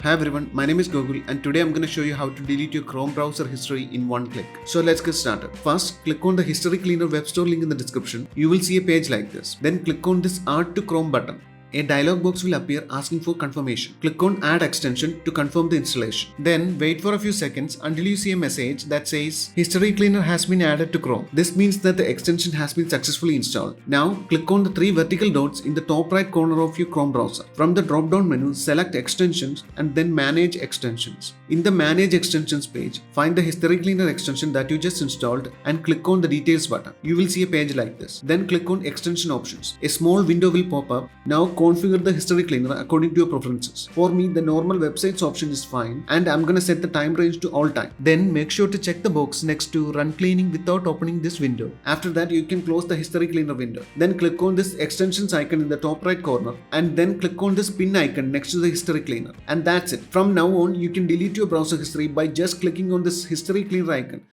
Hi everyone, my name is Gokul and today I'm going to show you how to delete your Chrome browser history in one click. So let's get started. First, click on the History Cleaner web store link in the description. You will see a page like this. Then click on this Add to Chrome button. A dialog box will appear asking for confirmation. Click on Add Extension to confirm the installation. Then wait for a few seconds until you see a message that says History Cleaner has been added to Chrome. This means that the extension has been successfully installed. Now click on the three vertical dots in the top right corner of your Chrome browser. From the drop down menu, select Extensions and then Manage Extensions. In the Manage Extensions page, find the History Cleaner extension that you just installed and click on the Details button. You will see a page like this. Then click on Extension Options. A small window will pop up. Now configure the History Cleaner according to your preferences. For me, the normal websites option is fine and I'm gonna set the time range to all time. Then make sure to check the box next to Run Cleaning without opening this window. After that, you can close the History Cleaner window. Then click on this extensions icon in the top right corner and then click on this pin icon next to the History Cleaner. And that's it. From now on, you can delete your browser history by just clicking on this History Cleaner icon.